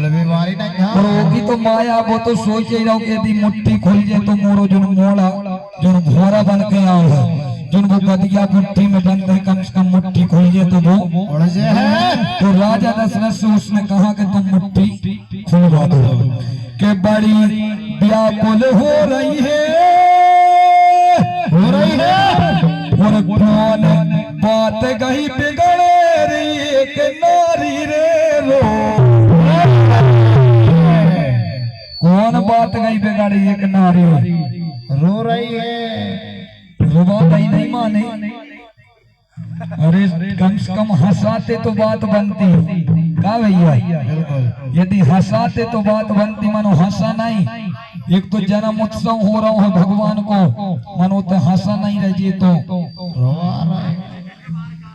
बीमारी ना क्या और होगी तो माया वो तो सोच ही रहो कि यदि मुट्ठी खुल जाए तो मोरो जो मोड़ा जो घोड़ा बन के आओ है जो वो गदिया मुट्ठी में बंद है कम से कम मुट्ठी खुल जाए तो वो उड़ जाए है। तो राजा दशरथ से उसने कहा कि तुम मुट्ठी खुलवा दो कि बड़ी व्याकुल हो रही है और कौन बात गई बिगड़े रही एक नारी रे रो कौन बात गई बिगड़ी एक नारी रो रही है। रुबा नहीं माने अरे कम से कम हंसाते तो बात बनती का भैया यदि हंसाते तो बात बनती मानो हंसा नहीं एक तो जन्म उत्सव हो रहा है भगवान को मानो तो हंसा नहीं रही तो रोवा रहा है।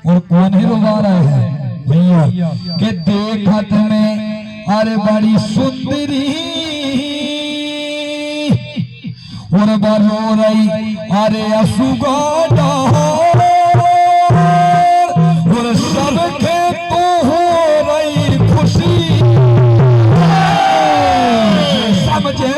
और कौन ही रुबा रहे हैं भैया के देखत में अरे बड़ी सुंदरी और बरो रही अरे असुगाड़ा और सबके तो हो रही खुशी समझे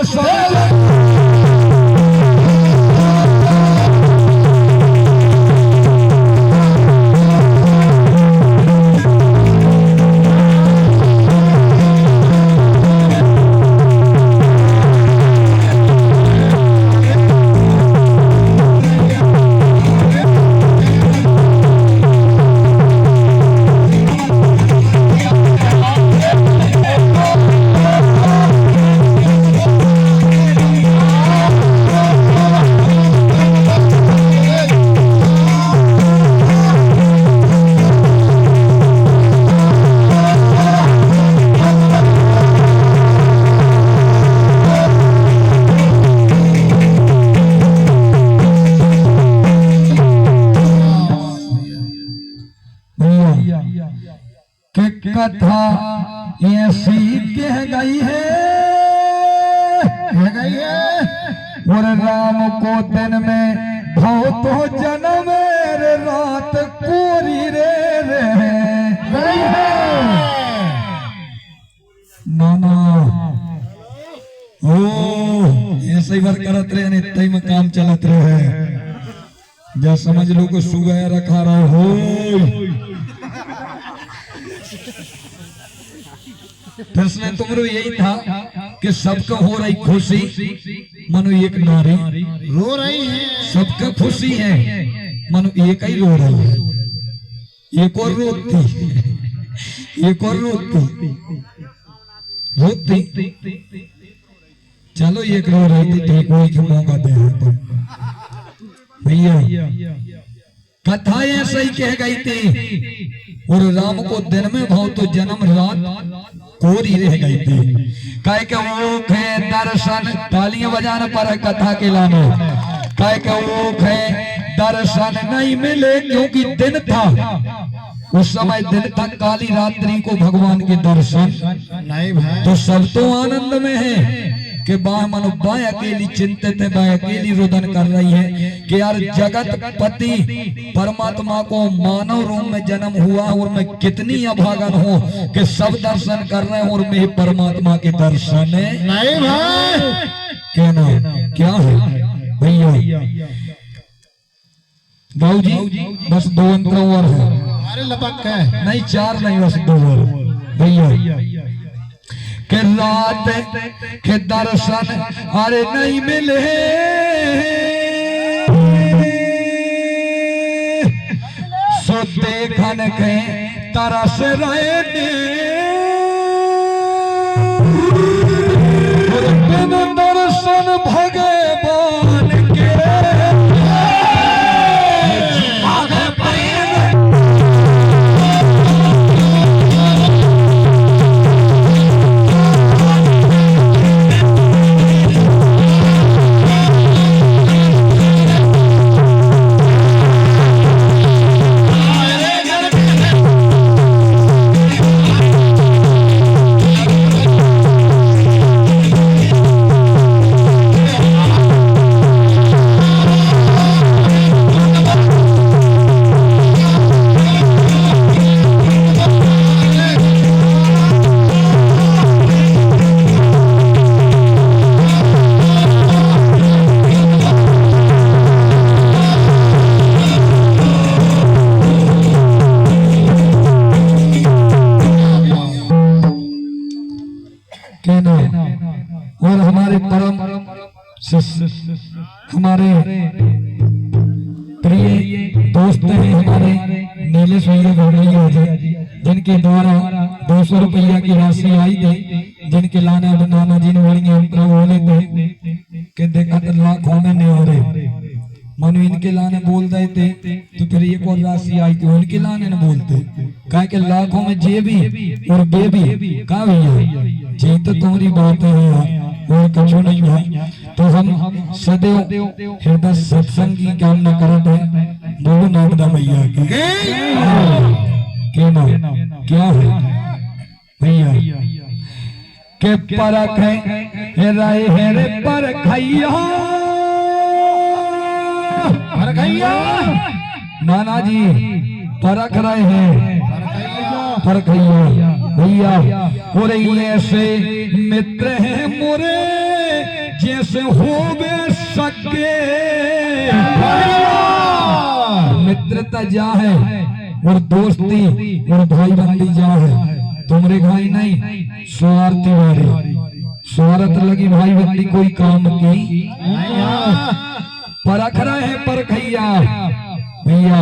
कथा ऐसी कह गई है और राम को दिन में भव तो जन्म रे रात कोरी रे नाना ओ ऐसे ही बार करत रहे नहीं तई में काम चलत रहे जा समझ लो को सुगाया रखा रहा हो प्रश्न तुम्हारा यही था कि सबका हो रही खुशी मनु एक नारी रो रही है। सबका खुशी है मनु एक ही रो रही है एक और रोती एक और रोती चलो एक रो रही थी ठीक हुई कि मौका दे भैया कथा ऐसे ही कह गई थी और राम को दिन में भाव तो जन्म रात कोरी रह गई थी कह के वो खे दर्शन तालियां बजाने पर कथा के लाने कह के वो खे दर्शन नहीं मिले क्योंकि दिन था उस समय दिन था काली रात्रि को भगवान के दर्शन नहीं भाई तो सब तो आनंद में है कि मनो बाय अकेली चिंतित है बाय अकेली रुदन कर रही है कि यार जगत पति परमात्मा को मानव रूप में जन्म हुआ और मैं कितनी अभागन हूँ कि सब दर्शन कर रहे हैं और मैं परमात्मा के दर्शन है नहीं भाई कहना क्या है भैया बाबू जी बस 2 अंतर और है हमारे लपक है नहीं 4 नहीं बस 2 और भैया के रात के दर्शन अरे नहीं मिले सो देखन के तरस रहे दर्शन भगवान के हमारे प्रिय दोस्त हैं हमारे नीले सुंदर घोड़ैया जी, जिनके द्वारा 200 रुपया की राशि आई थी, जिनके लाने नाना जी ने बोलेंगे बोले थे कि देखा तो लाखों में नहीं हो रहे, मनु इनके लाने बोल रहे थे तो फिर एक और राशि आई थी उनके लाने न बोलते, कहा कि लाखों में जे भी और बेबी कहा भैया जी तो तुम्हारी बात है और कुछ नहीं है। तो हम सदैव हृदय सत्संग की कामना करते हैं। बोलो नागदा मैया की क्या है भैया के परख है राय है रे परखैया नाना जी परख रहे हैं परखैया भैया और ऐसे मित्र हैं मोरे जैसे होवे सके, मित्रता जा है और दोस्ती और भाई बंदी जा है, तुमरे भाई नहीं स्वार्थी वाली स्वार्थ लगी भाई बंदी कोई काम की परख रहे हैं परखैया भैया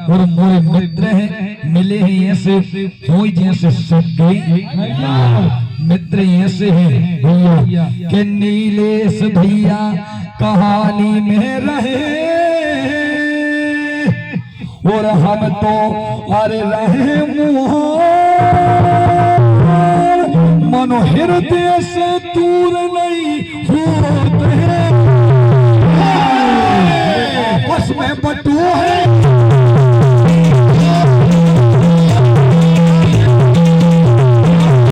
और मोरे मित्र हैं मिले हैं ऐसे हो जैसे सगे मित्र ऐसे हैं भैया के नीलेश भैया कहानी में रहे और हम तो अरे रहे मनो हृदय से दूर नहीं होते